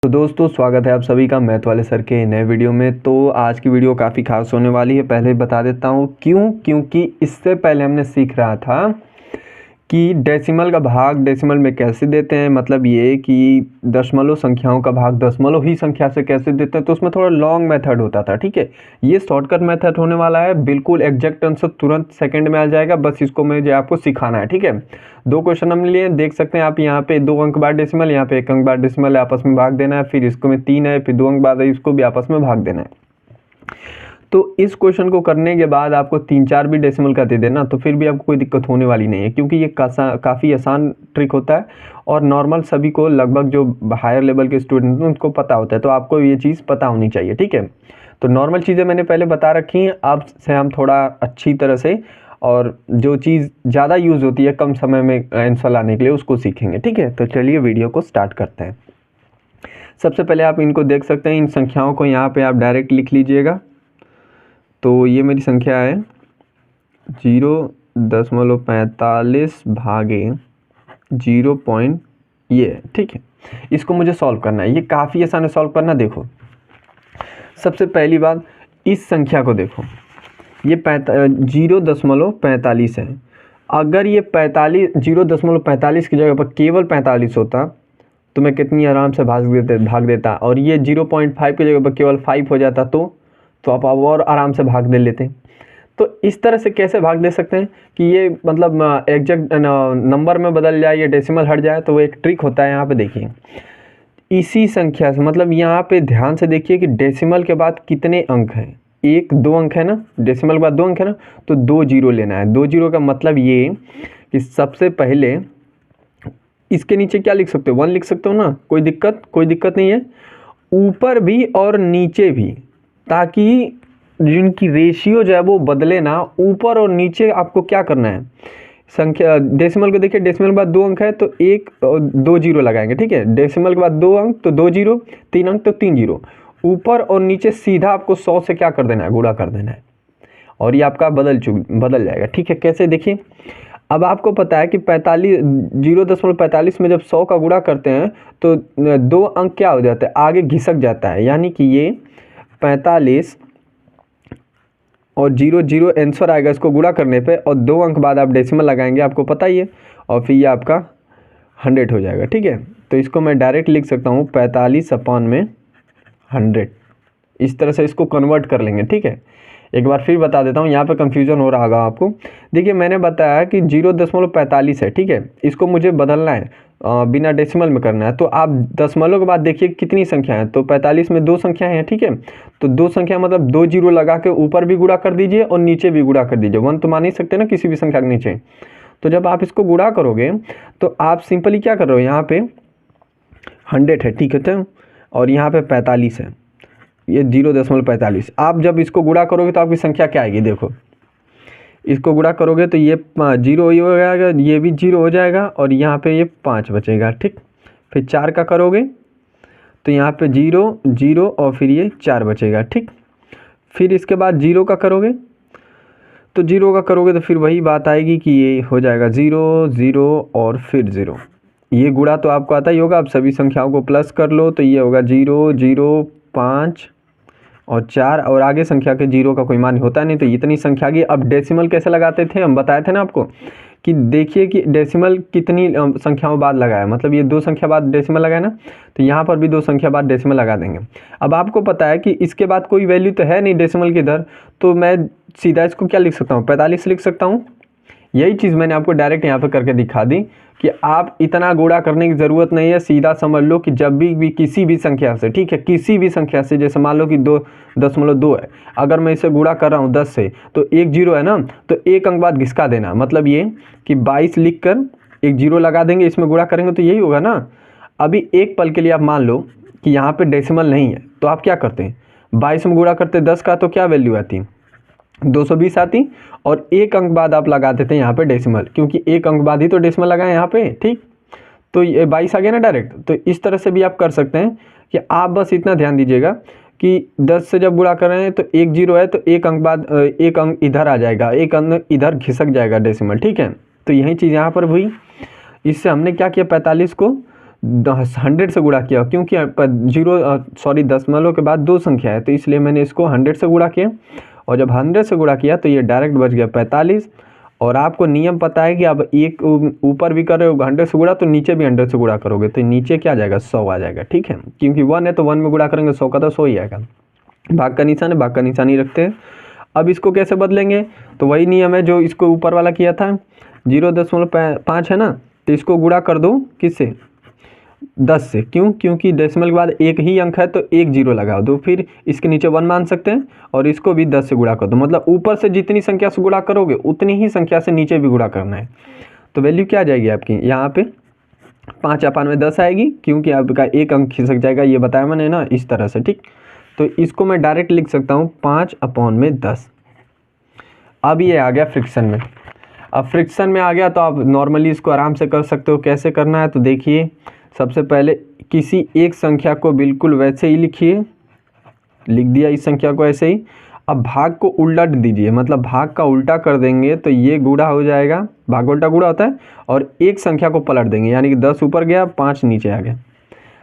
तो दोस्तों स्वागत है आप सभी का मैथ वाले सर के नए वीडियो में। तो आज की वीडियो काफ़ी खास होने वाली है। पहले बता देता हूँ क्योंकि इससे पहले हमने सीख रहा था कि डेसिमल का भाग डेसिमल में कैसे देते हैं, मतलब ये कि दशमलव संख्याओं का भाग दशमलव ही संख्या से कैसे देते हैं। तो उसमें थोड़ा लॉन्ग मेथड होता था, ठीक है। ये शॉर्टकट मेथड होने वाला है, बिल्कुल एग्जैक्ट आंसर तुरंत सेकंड में आ जाएगा। बस इसको मुझे आपको सिखाना है, ठीक है। दो क्वेश्चन हमने लिए, देख सकते हैं आप यहाँ पे 2 अंक बाद डेसिमल, यहाँ पे 1 अंक बाद डेसिमल है, आपस में भाग देना है। फिर इसको में 3 है, फिर 2 अंक बाद है, इसको भी आपस में भाग देना है। तो इस क्वेश्चन को करने के बाद आपको 3-4 भी डेसिमल का दे देना, तो फिर भी आपको कोई दिक्कत होने वाली नहीं है, क्योंकि ये काफ़ी आसान ट्रिक होता है और नॉर्मल सभी को, लगभग जो हायर लेवल के स्टूडेंट हैं उनको पता होता है। तो आपको ये चीज़ पता होनी चाहिए, ठीक है। तो नॉर्मल चीज़ें मैंने पहले बता रखी हैं, अब से हम थोड़ा अच्छी तरह से और जो चीज़ ज़्यादा यूज़ होती है कम समय में आंसर लाने के लिए उसको सीखेंगे, ठीक है। तो चलिए वीडियो को स्टार्ट करते हैं। सबसे पहले आप इनको देख सकते हैं, इन संख्याओं को यहाँ पर आप डायरेक्ट लिख लीजिएगा। तो ये मेरी संख्या है 0.45 भागे 0 पॉइंट ये, ठीक है। इसको मुझे सॉल्व करना है, ये काफ़ी आसान है सॉल्व करना। देखो सबसे पहली बात, इस संख्या को देखो, ये 0.45 है। अगर ये 0.45 की जगह पर केवल 45 होता तो मैं कितनी आराम से भाग देता, और ये 0.5 की जगह पर केवल 5 हो जाता तो आप और आराम से भाग दे लेते। तो इस तरह से कैसे भाग दे सकते हैं कि ये मतलब एग्जैक्ट नंबर में बदल जाए या डेसिमल हट जाए, तो वो एक ट्रिक होता है। यहाँ पे देखिए इसी संख्या से, मतलब यहाँ पे ध्यान से देखिए कि डेसिमल के बाद कितने अंक हैं, 1-2 अंक है ना, डेसिमल के बाद 2 अंक है ना, तो 2 जीरो लेना है। 2 जीरो का मतलब ये कि सबसे पहले इसके नीचे क्या लिख सकते हो, 1 लिख सकते हो ना, कोई दिक्कत नहीं है। ऊपर भी और नीचे भी, ताकि जिनकी रेशियो जो है वो बदले ना, ऊपर और नीचे आपको क्या करना है, संख्या डेसिमल को देखिए, डेसिमल के बाद 2 अंक है तो 1 और 2 जीरो लगाएंगे, ठीक है। डेसिमल के बाद 2 अंक तो 2 जीरो, 3 अंक तो 3 जीरो। ऊपर और नीचे सीधा आपको 100 से क्या कर देना है, गुणा कर देना है, और ये आपका बदल जाएगा, ठीक है। कैसे देखिए, अब आपको पता है कि 0.45 में जब 100 का गुणा करते हैं तो 2 अंक क्या हो जाता है, आगे घिसक जाता है, यानी कि ये 45 और 0 आंसर आएगा इसको गुणा करने पे, और 2 अंक बाद आप डेसिमल लगाएंगे, आपको पता ही है, और फिर ये आपका 100 हो जाएगा, ठीक है। तो इसको मैं डायरेक्ट लिख सकता हूँ 45/100। इस तरह से इसको कन्वर्ट कर लेंगे, ठीक है। एक बार फिर बता देता हूँ, यहाँ पे कंफ्यूजन हो रहा होगा आपको। देखिए मैंने बताया कि 0.45 है, ठीक है। इसको मुझे बदलना है, बिना डेसिमल में करना है। तो आप दशमलव के बाद देखिए कितनी संख्या है, तो 45 में 2 संख्याएं हैं, ठीक है। तो 2 संख्या मतलब 2 जीरो लगा के ऊपर भी गुणा कर दीजिए और नीचे भी गुणा कर दीजिए। 1 तो मान ही सकते ना किसी भी संख्या के नीचे। तो जब आप इसको गुणा करोगे तो आप सिंपली क्या कर रहे हो, यहाँ पे 100 है, ठीक है, और यहाँ पे 45 है, ये 0.45। आप जब इसको गुणा करोगे तो आपकी संख्या क्या आएगी, देखो इसको गुणा करोगे तो ये 0 हो जाएगा, ये भी 0 हो जाएगा, और यहाँ पे ये 5 बचेगा, ठीक। फिर 4 का करोगे तो यहाँ पे 0 और फिर ये 4 बचेगा, ठीक। फिर इसके बाद 0 का करोगे तो तो फिर वही बात आएगी कि ये हो जाएगा 0 और फिर 0। ये गुणा तो आपको आता ही होगा, आप सभी संख्याओं को प्लस कर लो तो ये होगा 0 5 और 4, और आगे संख्या के 0 का कोई मान होता नहीं, तो इतनी संख्या की। अब डेसिमल कैसे लगाते थे, हम बताए थे ना आपको कि देखिए कि डेसिमल कितनी संख्याओं बाद लगाया, मतलब ये 2 संख्या बाद डेसिमल लगाया ना, तो यहाँ पर भी 2 संख्या बाद डेसिमल लगा देंगे। अब आपको पता है कि इसके बाद कोई वैल्यू तो है नहीं डेसिमल की इधर, तो मैं सीधा इसको क्या लिख सकता हूँ, 45 लिख सकता हूँ। यही चीज़ मैंने आपको डायरेक्ट यहाँ पे करके दिखा दी कि आप इतना गुणा करने की ज़रूरत नहीं है। सीधा समझ लो कि जब भी किसी भी संख्या से, ठीक है, किसी भी संख्या से, जैसे मान लो कि 2.2 है, अगर मैं इसे गुणा कर रहा हूँ 10 से, तो 1 जीरो है ना, तो 1 अंक बाद घिसका देना, मतलब ये कि 22 लिख कर 1 जीरो लगा देंगे, इसमें गुणा करेंगे तो यही होगा ना। अभी एक पल के लिए आप मान लो कि यहाँ पर डेसिमल नहीं है, तो आप क्या करते हैं, 22 में गुणा करते 10 का, तो क्या वैल्यू आती, 220 आती, और 1 अंक बाद आप लगा देते हैं यहाँ पे डेसिमल, क्योंकि 1 अंक बाद ही तो डेसिमल लगाए यहाँ पे, ठीक। तो ये 22 आ गया ना डायरेक्ट। तो इस तरह से भी आप कर सकते हैं कि आप बस इतना ध्यान दीजिएगा कि 10 से जब गुणा कर रहे हैं तो 1 जीरो है, तो 1 अंक बाद 1 अंक इधर आ जाएगा, 1 अंक इधर घिसक जाएगा डेसिमल, ठीक है। तो यही चीज़ यहाँ पर हुई। इससे हमने क्या किया, 45 को 100 से गुणा किया, क्योंकि आपका दशमलव के बाद 2 संख्या है, तो इसलिए मैंने इसको 100 से गुणा किया। और जब 100 से गुणा किया तो ये डायरेक्ट बच गया 45। और आपको नियम पता है कि आप एक ऊपर भी कर रहे हो 100 से गुणा, तो नीचे भी 100 से गुणा करोगे तो नीचे क्या आ जाएगा, 100 आ जाएगा। ठीक है, क्योंकि 1 है तो 1 में गुणा करेंगे 100 का, तो 100 ही आएगा। भाग का निशान है, भाग का निशान ही रखते हैं। अब इसको कैसे बदलेंगे, तो वही नियम है जो इसको ऊपर वाला किया था, 0.5 है ना, तो इसको गुणा कर दो किससे, 10 से। क्यों, क्योंकि डेसिमल के बाद एक ही अंक है तो एक जीरो लगा दो, फिर इसके नीचे 1 मान सकते हैं, और इसको भी 10 से गुणा कर दो। मतलब ऊपर से जितनी संख्या से गुणा करोगे उतनी ही संख्या से नीचे भी गुणा करना है। तो वैल्यू क्या आ जाएगी आपकी, यहाँ पे 5/10 आएगी, क्योंकि आपका एक अंक खिसक जाएगा, ये बताया मैंने ना, इस तरह से। ठीक, तो इसको मैं डायरेक्ट लिख सकता हूँ 5/10। अब ये आ गया फ्रिक्शन में। अब फ्रिक्शन में आ गया तो आप नॉर्मली इसको आराम से कर सकते हो। कैसे करना है, तो देखिए, सबसे पहले किसी एक संख्या को बिल्कुल वैसे ही लिखिए, लिख दिया इस संख्या को ऐसे ही। अब भाग को उलट दीजिए, मतलब भाग का उल्टा कर देंगे तो ये गुणा हो जाएगा, भाग उल्टा गुणा होता है, और एक संख्या को पलट देंगे, यानी कि 10 ऊपर गया 5 नीचे आ गया।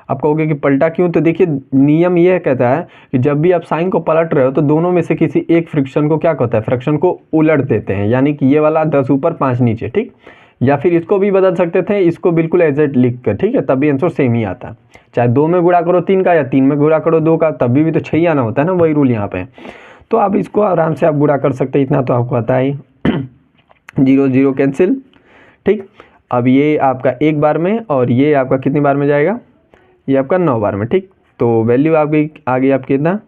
आप कहोगे कि पलटा क्यों, तो देखिए नियम ये कहता है कि जब भी आप साइन को पलट रहे हो तो दोनों में से किसी एक फ्रिक्शन को क्या कहता है, फ्रैक्शन को उलट देते हैं, यानी कि ये वाला 10 ऊपर 5 नीचे। ठीक, या फिर इसको भी बदल सकते थे, इसको बिल्कुल एज इट लिख कर, ठीक है, तब भी आंसर सेम ही आता है। चाहे 2 में गुणा करो 3 का, या 3 में गुणा करो 2 का, तब भी तो 6 ही आना होता है ना, वही रूल यहाँ पे। तो आप इसको आराम से आप गुणा कर सकते हैं, इतना तो आपको आता ही। 0 0 कैंसिल। ठीक, अब ये आपका एक बार में, और ये आपका कितनी बार में जाएगा, ये आपका 9 बार में। ठीक, तो वैल्यू आपकी आ गई आपकी कितना,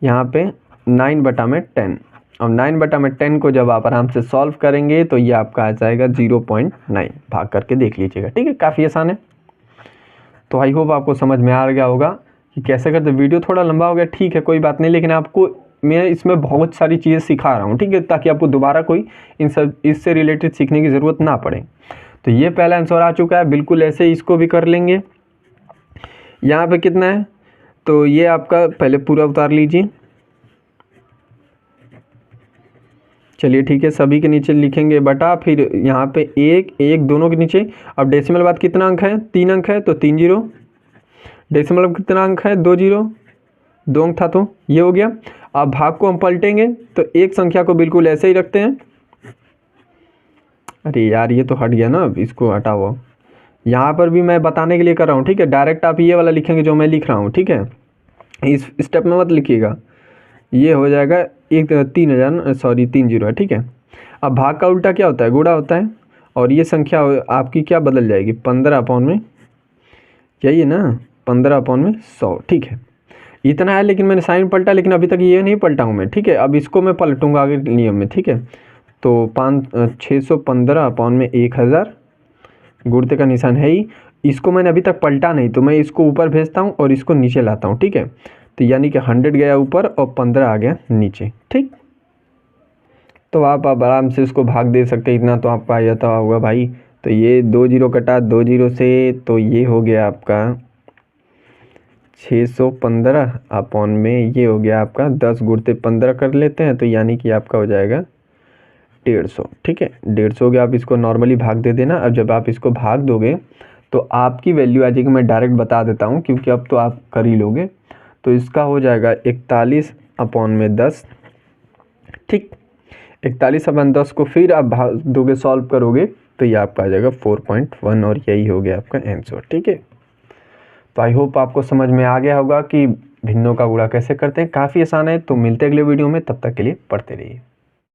यहाँ पे 9/10। अब 9/10 को जब आप आराम से सॉल्व करेंगे तो ये आपका आ जाएगा 0.9। भाग करके देख लीजिएगा। ठीक है, काफ़ी आसान है। तो आई होप आपको समझ में आ गया होगा कि कैसे करते। वीडियो थोड़ा लंबा हो गया, ठीक है, कोई बात नहीं, लेकिन आपको मैं इसमें बहुत सारी चीज़ें सिखा रहा हूँ, ठीक है, ताकि आपको दोबारा कोई इससे रिलेटेड सीखने की ज़रूरत ना पड़े। तो ये पहला आंसर आ चुका है, बिल्कुल ऐसे ही इसको भी कर लेंगे। यहाँ पे कितना है, तो ये आपका पहले पूरा उतार लीजिए। चलिए ठीक है, सभी के नीचे लिखेंगे बटा, फिर यहाँ पे 1 1 दोनों के नीचे। अब डेसिमल बाद कितना अंक है, 3 अंक है, तो 3 0। डेसिमल कितना अंक है, 2 0, 2 अंक था, तो ये हो गया। अब भाग को हम पलटेंगे तो एक संख्या को बिल्कुल ऐसे ही रखते हैं। अरे यार, ये तो हट गया ना, अब इसको हटाओ। यहाँ पर भी मैं बताने के लिए कर रहा हूँ, ठीक है, डायरेक्ट आप ये वाला लिखेंगे जो मैं लिख रहा हूँ, ठीक है, इस स्टेप में मत लिखिएगा। ये हो जाएगा 3 0 है। ठीक है, अब भाग का उल्टा क्या होता है, गुणा होता है, और ये संख्या आपकी क्या बदल जाएगी, 15/में, यही है ना, 15/100। ठीक है, इतना है, लेकिन मैंने साइन पलटा, लेकिन अभी तक ये नहीं पलटा हूँ मैं। ठीक है, अब इसको मैं पलटूंगा आगे नियम में। ठीक है, तो 615/1000, गुणते का निशान है ही, इसको मैंने अभी तक पलटा नहीं, तो मैं इसको ऊपर भेजता हूँ और इसको नीचे लाता हूँ। ठीक है, तो यानी कि 100 गया ऊपर और 15 आ गया नीचे। ठीक, तो आप आराम से इसको भाग दे सकते हैं, इतना तो आपका आ जाता होगा भाई। तो ये 2 0 कटा 2 0 से, तो ये हो गया आपका 615/में, ये हो गया आपका 10 गुणते 15 कर लेते हैं, तो यानी कि आपका हो जाएगा 150। ठीक है, 150 हो गया। आप इसको नॉर्मली भाग दे देना। अब जब आप इसको भाग दोगे तो आपकी वैल्यू आ जाएगी, मैं डायरेक्ट बता देता हूँ क्योंकि अब तो आप कर ही लोगे। तो इसका हो जाएगा 41/10। ठीक, 41/10 को फिर आप भाग दोगे, सॉल्व करोगे तो ये आपका आ जाएगा 4.1, और यही हो गया आपका आंसर। ठीक है, तो आई होप आपको समझ में आ गया होगा कि भिन्नों का गुणा कैसे करते हैं। काफ़ी आसान है। तो मिलते हैं अगले वीडियो में, तब तक के लिए पढ़ते रहिए।